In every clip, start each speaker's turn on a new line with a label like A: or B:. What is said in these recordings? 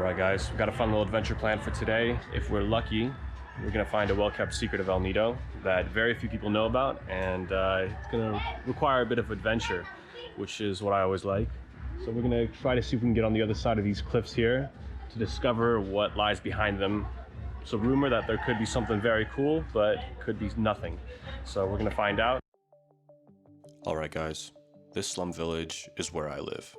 A: Alright guys, we've got a fun little adventure planned for today. If we're lucky, we're gonna find a well-kept secret of El Nido that very few people know about, and it's gonna require a bit of adventure, which is what I always like. So we're gonna try to see if we can get on the other side of these cliffs here to discover what lies behind them. It's a rumor that there could be something very cool, but could be nothing. So we're gonna find out. Alright guys, this slum village is where I live.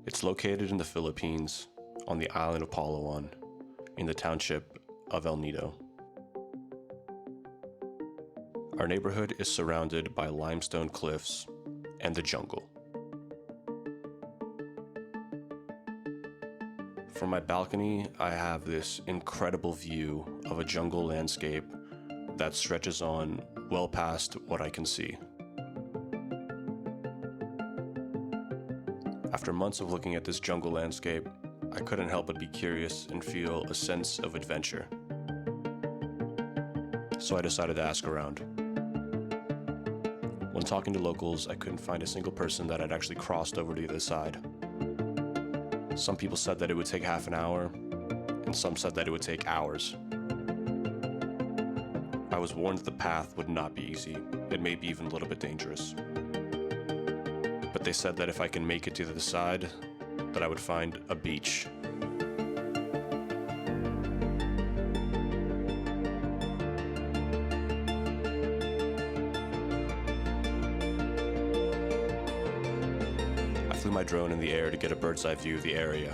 A: It's located in the Philippines, on the island of Palawan, in the township of El Nido. Our neighborhood is surrounded by limestone cliffs and the jungle. From my balcony, I have this incredible view of a jungle landscape that stretches on well past what I can see. After months of looking at this jungle landscape, I couldn't help but be curious and feel a sense of adventure. So I decided to ask around. When talking to locals, I couldn't find a single person that had actually crossed over to the other side. Some people said that it would take half an hour, and some said that it would take hours. I was warned that the path would not be easy, and maybe even a little bit dangerous. But they said that if I can make it to the other side, that I would find a beach. I flew my drone in the air to get a bird's eye view of the area,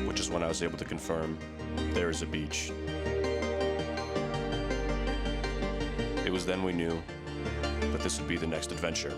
A: which is when I was able to confirm there is a beach. It was then we knew that this would be the next adventure.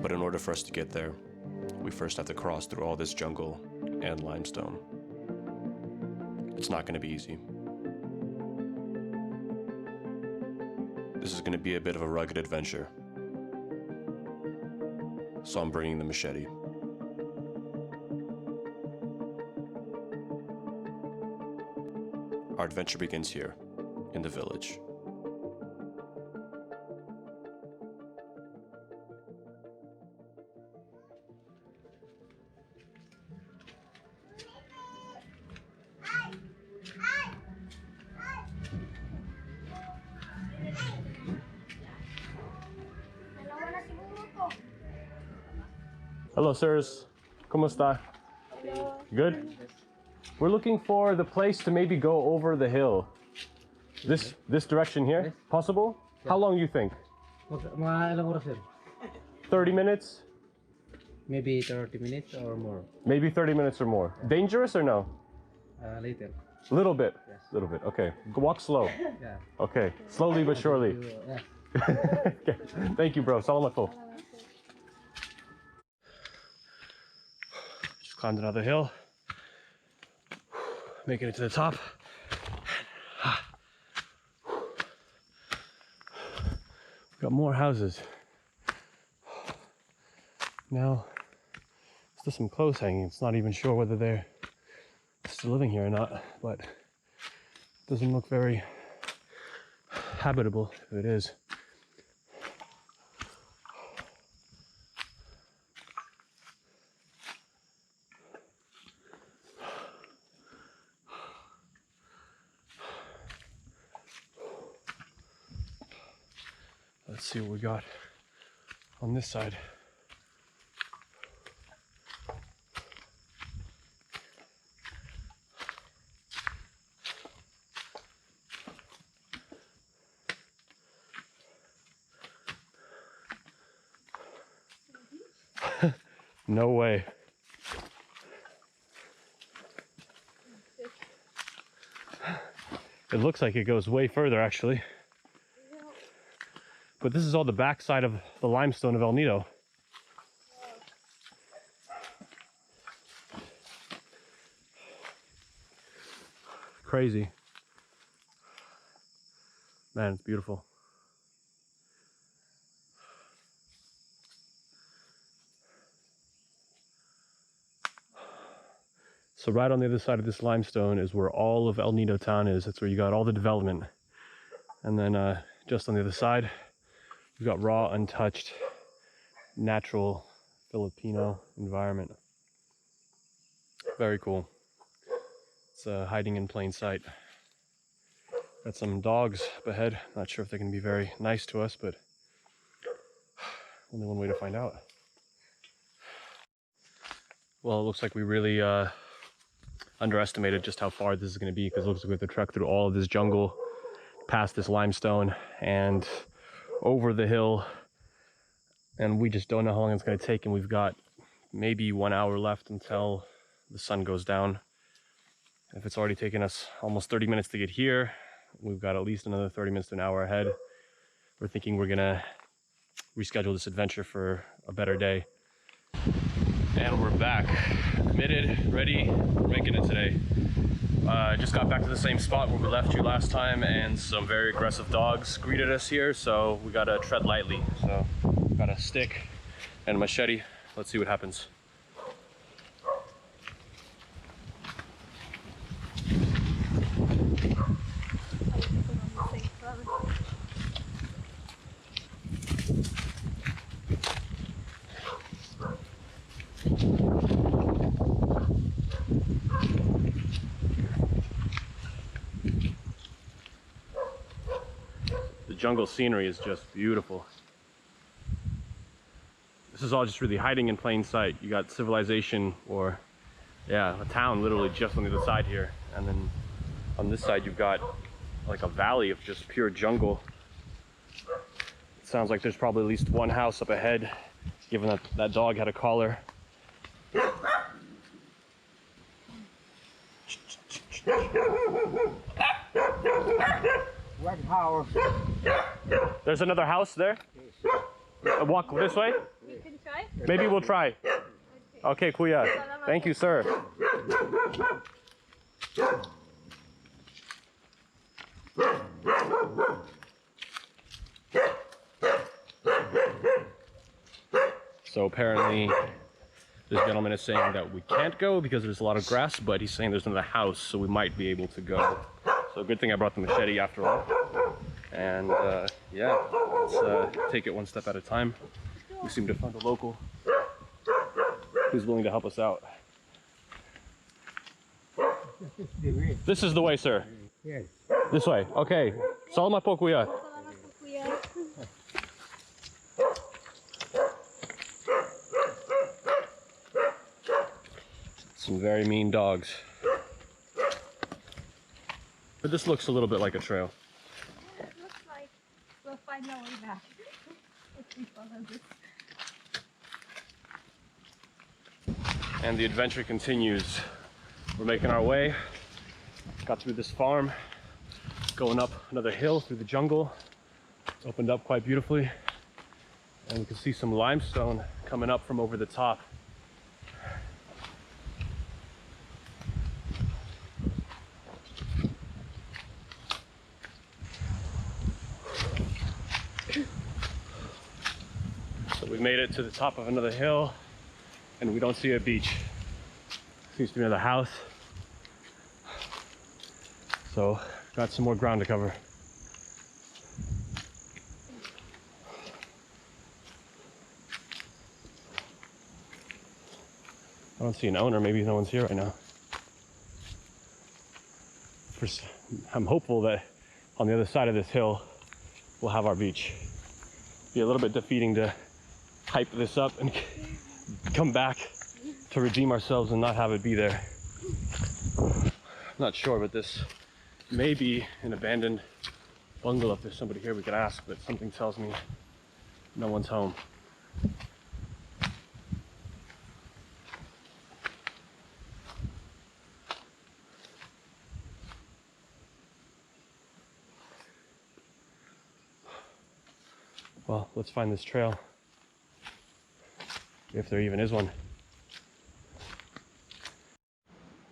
A: But in order for us to get there, we first have to cross through all this jungle and limestone. It's not going to be easy. This is going to be a bit of a rugged adventure. So I'm bringing the machete. Our adventure begins here, in the village. Hello, sirs. ¿Cómo está?
B: Hello.
A: Good? We're looking for the place to maybe go over the hill. This direction here?
C: Yes.
A: Possible? How long do you think?
C: Mga ilang oras sir?
A: 30 minutes?
C: Maybe 30 minutes or more.
A: Maybe 30 minutes or more. Dangerous or no?
C: Later.
A: A little bit.
C: Yes.
A: A little bit. Okay. Walk slow.
C: Yeah.
A: Okay. Slowly but surely.
C: Yeah.
A: Okay. Thank you, bro. Salam alaikum. Just climbed another hill. Making it to the top. We've got more houses. Now, there's some clothes hanging. It's not even sure whether they're still living here or not, but it doesn't look very habitable if it is. Let's see what we got on this side. No way. It looks like it goes way further actually. But this is all the backside of the limestone of El Nido. Crazy. Man, it's beautiful. So right on the other side of this limestone is where all of El Nido town is. That's where you got all the development. And then just on the other side, you've got raw, untouched, natural Filipino environment. Very cool. It's hiding in plain sight. Got some dogs up ahead. Not sure if they're going to be very nice to us, but only one way to find out. Well, it looks like we really underestimated just how far this is going to be, because it looks like we have to trek through all of this jungle, past this limestone, and over the hill. And we just don't know how long it's going to take, and we've got maybe 1 hour left until the sun goes down. If it's already taken us almost 30 minutes to get here, we've got at least another 30 minutes to an hour ahead. We're thinking we're gonna reschedule this adventure for a better day. And we're back, committed, ready, we're making it today. Just got back to the same spot where we left you last time, and some very aggressive dogs greeted us here, so we gotta tread lightly. So, got a stick and a machete. Let's see what happens. The jungle scenery is just beautiful. This is all just really hiding in plain sight. You got civilization, or yeah, a town literally just on the other side here. And then on this side you've got like a valley of just pure jungle. It sounds like there's probably at least one house up ahead, given that that dog had a collar.
C: What house?
A: There's another house there? Walk this way?
B: You can try.
A: Maybe we'll try. Okay, kuya. Thank you, sir. So apparently this gentleman is saying that we can't go because there's a lot of grass, but he's saying there's another house, so we might be able to go. So good thing I brought the machete after all. And yeah, let's take it one step at a time. We seem to find a local who's willing to help us out. This is the way, sir.
C: Yes.
A: This way. Okay. Salamat po, kuya.
B: Salamat po, kuya.
A: Some very mean dogs. But this looks a little bit like a trail.
B: It looks like we'll find our way back if we follow this.
A: And the adventure continues. We're making our way. Got through this farm, going up another hill through the jungle. It's opened up quite beautifully. And we can see some limestone coming up from over the top. So we made it to the top of another hill, and we don't see a beach. Seems to be another house. So got some more ground to cover. I don't see an owner. Maybe no one's here right now. I'm hopeful that on the other side of this hill we'll have our beach. Be a little bit defeating to hype this up and come back to redeem ourselves and not have it be there. I'm not sure, but this may be an abandoned bungalow. If there's somebody here we could ask, but something tells me no one's home. Well, let's find this trail, if there even is one.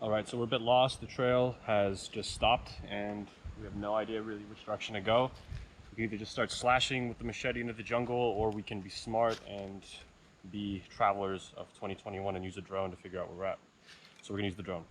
A: All right, so we're a bit lost. The trail has just stopped and we have no idea really which direction to go. We can either just start slashing with the machete into the jungle, or we can be smart and be travelers of 2021 and use a drone to figure out where we're at. So we're gonna use the drone.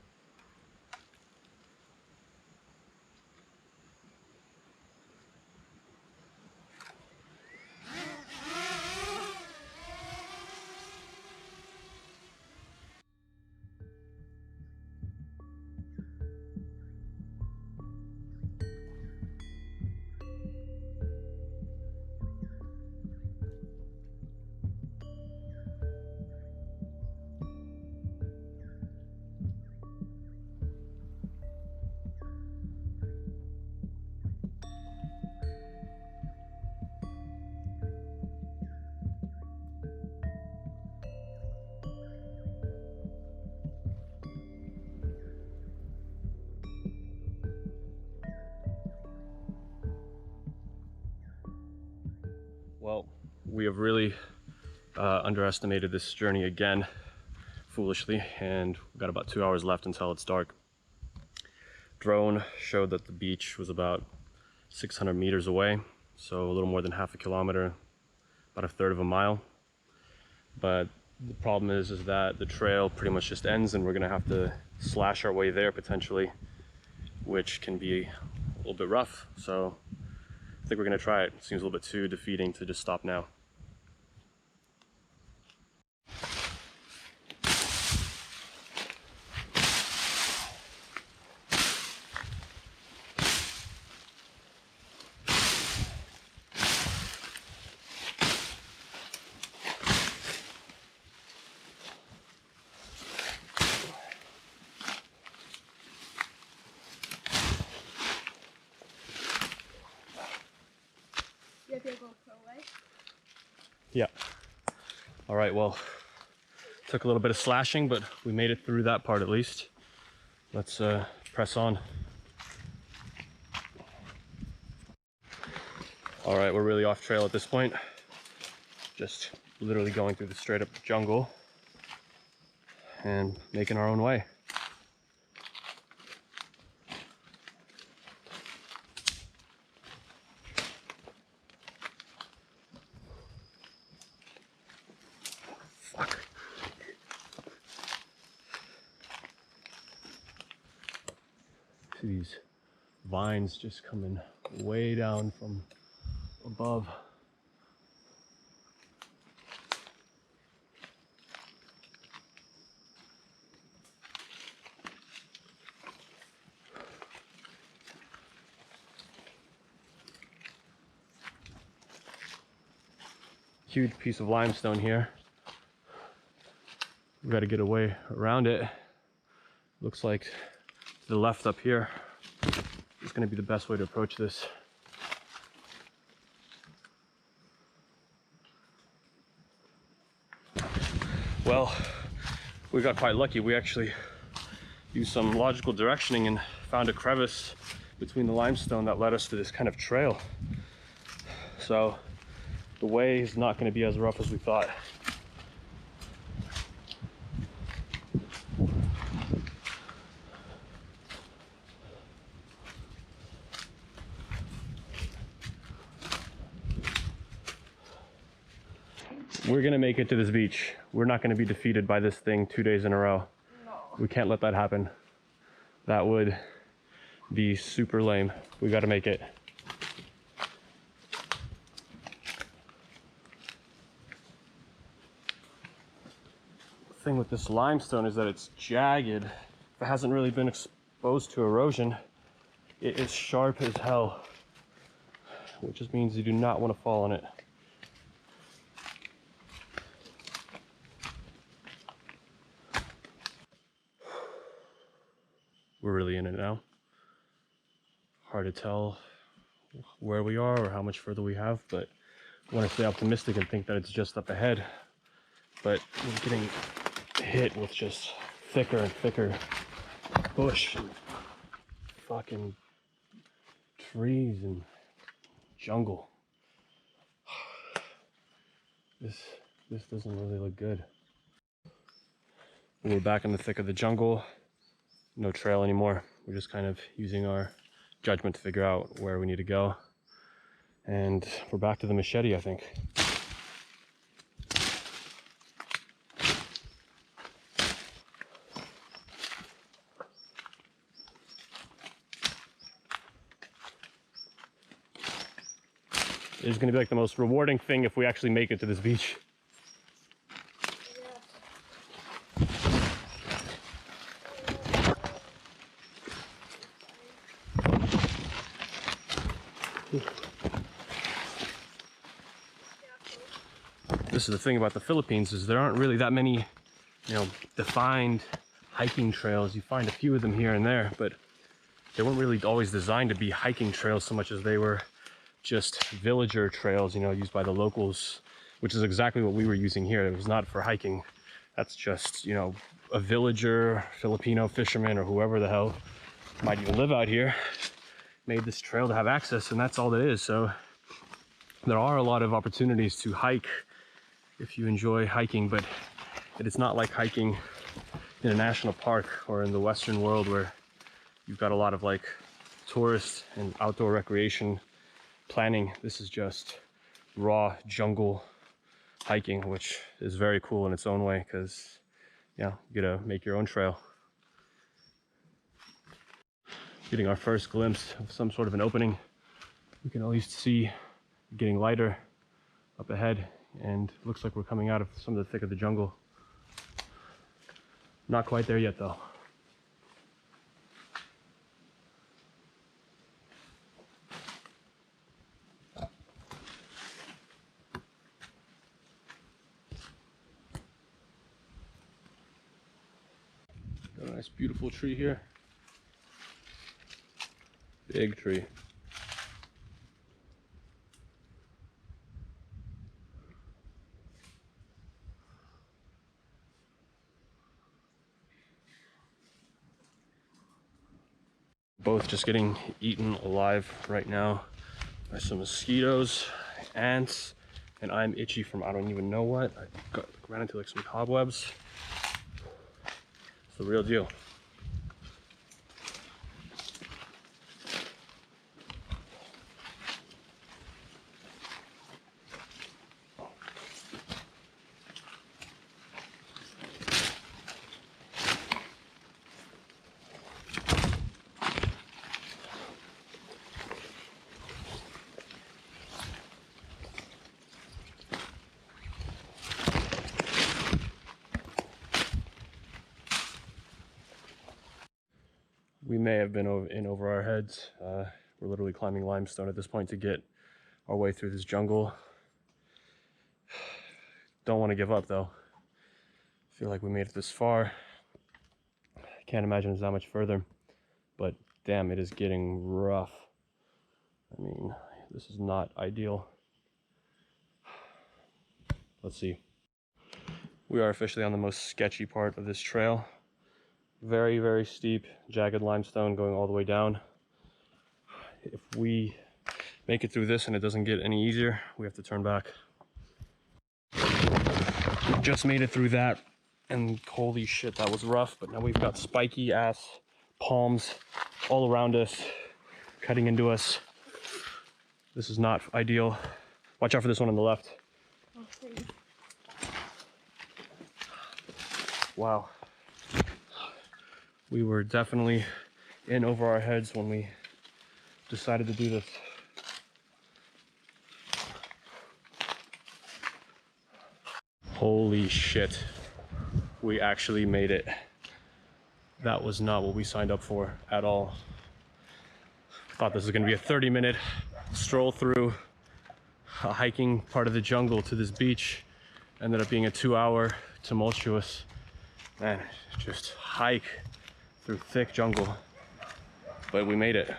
A: Well, we have really underestimated this journey again, foolishly, and we've got about 2 hours left until it's dark. Drone showed that the beach was about 600 meters away, so a little more than half a kilometer, about a third of a mile. But the problem is that the trail pretty much just ends, and we're gonna have to slash our way there potentially, which can be a little bit rough. So I think we're gonna try it. It seems a little bit too defeating to just stop now.
B: You have your GoPro away?
A: Yeah. All right, well, took a little bit of slashing, but we made it through that part at least. Let's press on. All right, we're really off trail at this point. Just literally going through the straight up jungle and making our own way. Fuck. See these vines just coming way down from above. Huge piece of limestone here. We've got to get away around it. Looks like to the left up here is going to be the best way to approach this. Well, we got quite lucky. We actually used some logical directioning and found a crevice between the limestone that led us to this kind of trail. So the way is not going to be as rough as we thought. We're gonna make it to this beach. We're not gonna be defeated by this thing 2 days in a row.
B: No.
A: We can't let that happen. That would be super lame. We gotta make it. The thing with this limestone is that it's jagged. If it hasn't really been exposed to erosion, it is sharp as hell, which just means you do not want to fall on it. We're really in it now. Hard to tell where we are or how much further we have, but I want to stay optimistic and think that it's just up ahead. But we're getting hit with just thicker and thicker bush and fucking trees and jungle. This doesn't really look good. We're back in the thick of the jungle. No trail anymore. We're just kind of using our judgment to figure out where we need to go. And we're back to the Machete, I think. It's gonna be like the most rewarding thing if we actually make it to this beach. This is the thing about the Philippines, is there aren't really that many, defined hiking trails. You find a few of them here and there, but they weren't really always designed to be hiking trails so much as they were just villager trails, used by the locals, which is exactly what we were using here. It was not for hiking. That's just, a villager, Filipino fisherman, or whoever the hell might even live out here, made this trail to have access, and that's all it is. So there are a lot of opportunities to hike if you enjoy hiking, but it is not like hiking in a national park or in the Western world where you've got a lot of like tourist and outdoor recreation planning. This is just raw jungle hiking, which is very cool in its own way, because you gotta make your own trail. Getting our first glimpse of some sort of an opening. We can at least see getting lighter up ahead, and it looks like we're coming out of some of the thick of the jungle. Not quite there yet though. Got a nice beautiful tree here. Big tree. Both just getting eaten alive right now by some mosquitoes, ants, and I'm itchy from I don't even know what. I ran into like some cobwebs. It's the real deal. We may have been over our heads. We're literally climbing limestone at this point to get our way through this jungle. Don't want to give up though. Feel like we made it this far. Can't imagine it's that much further, but damn, it is getting rough. I mean, this is not ideal. Let's see. We are officially on the most sketchy part of this trail. Very, very steep, jagged limestone going all the way down. If we make it through this and it doesn't get any easier, we have to turn back. We just made it through that, and holy shit, that was rough. But now we've got spiky ass palms all around us, cutting into us. This is not ideal. Watch out for this one on the left.
B: Okay.
A: Wow. We were definitely in over our heads when we decided to do this. Holy shit. We actually made it. That was not what we signed up for at all. I thought this was gonna be a 30-minute stroll through a hiking part of the jungle to this beach. Ended up being a 2-hour tumultuous, man, just hike through thick jungle, but we made it.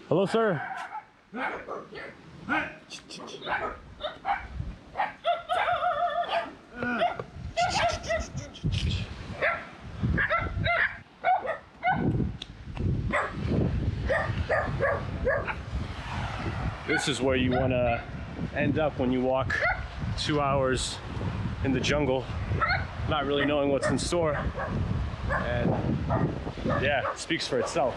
A: Hello, sir. This is where you want to end up when you walk 2 hours in the jungle, not really knowing what's in store. And yeah, it speaks for itself.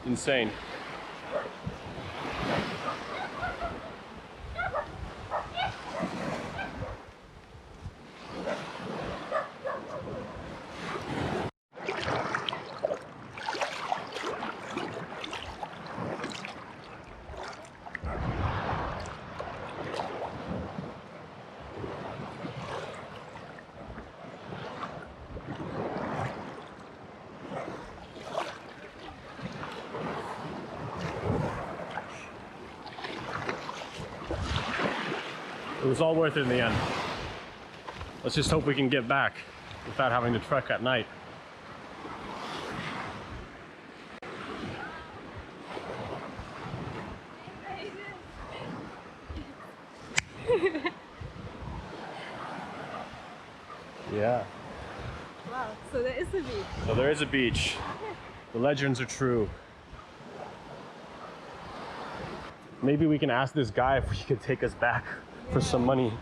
A: Insane. It was all worth it in the end. Let's just hope we can get back without having to trek at night. Yeah.
B: Wow, so there is a beach.
A: So there is a beach. The legends are true. Maybe we can ask this guy if he could take us back for some money.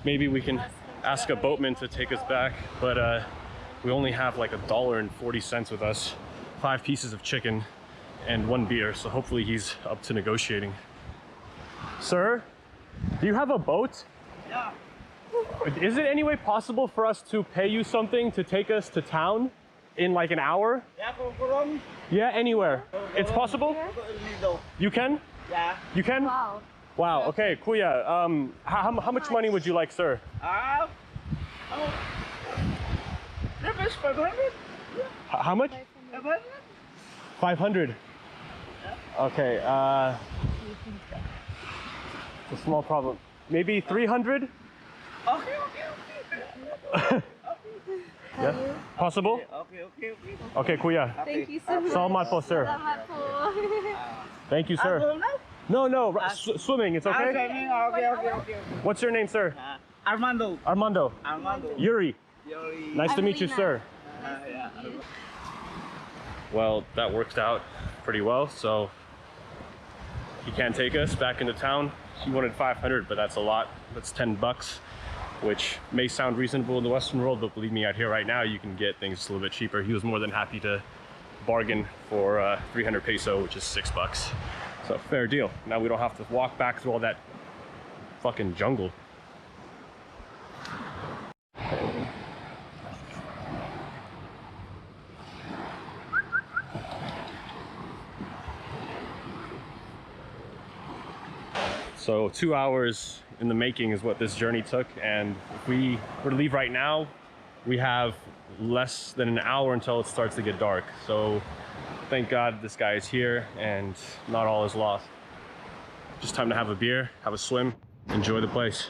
A: Maybe we can ask a boatman to take us back, but we only have like $1.40 with us, 5 pieces of chicken, and 1 beer, so hopefully he's up to negotiating. Sir, do you have a boat?
D: Yeah.
A: Is it any way possible for us to pay you something to take us to town in like an hour?
D: Yeah, from
A: Yeah, anywhere. It's possible?
D: Nido.
A: You can?
D: Yeah.
A: You can?
B: Wow.
A: Wow, okay, Kuya. How much money would you like, sir?
D: Oh. That is 500.
A: How much?
D: 500.
A: 500. Okay, it's a small problem. Maybe 300?
D: Okay.
A: Yeah, possible?
D: Okay.
A: Okay, Kuya.
B: Thank you so much.
A: Salamat po, sir.
B: Salamat po.
A: Thank you, sir. No, swimming, it's okay?
D: Okay.
A: What's your name, sir?
D: Armando.
A: Armando. Yuri. Nice to meet you,
B: Armina.
A: sir.
D: Yeah.
A: Well, that worked out pretty well, so he can't take us back into town. He wanted 500, but that's a lot. That's 10 bucks, which may sound reasonable in the Western world, but believe me, out here right now, you can get things a little bit cheaper. He was more than happy to bargain for 300 peso, which is 6 bucks. So fair deal. Now we don't have to walk back through all that fucking jungle. So 2 hours in the making is what this journey took, and if we were to leave right now, we have less than an hour until it starts to get dark. So thank God this guy is here and not all is lost. Just time to have a beer, have a swim, enjoy the place.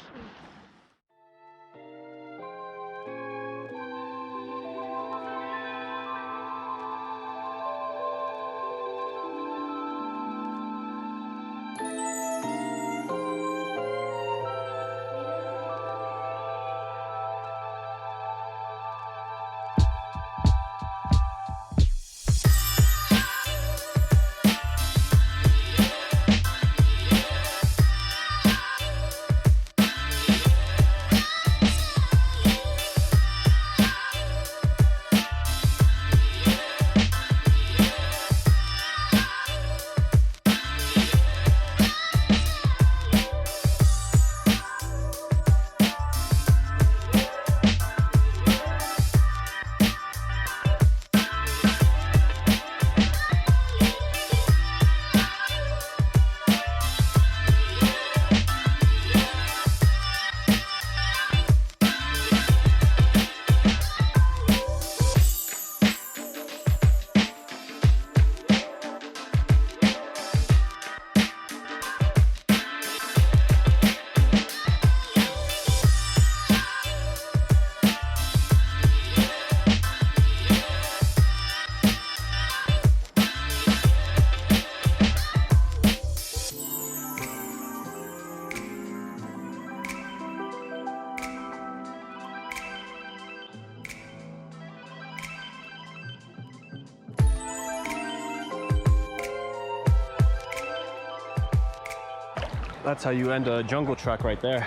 A: That's how you end a jungle trek right there.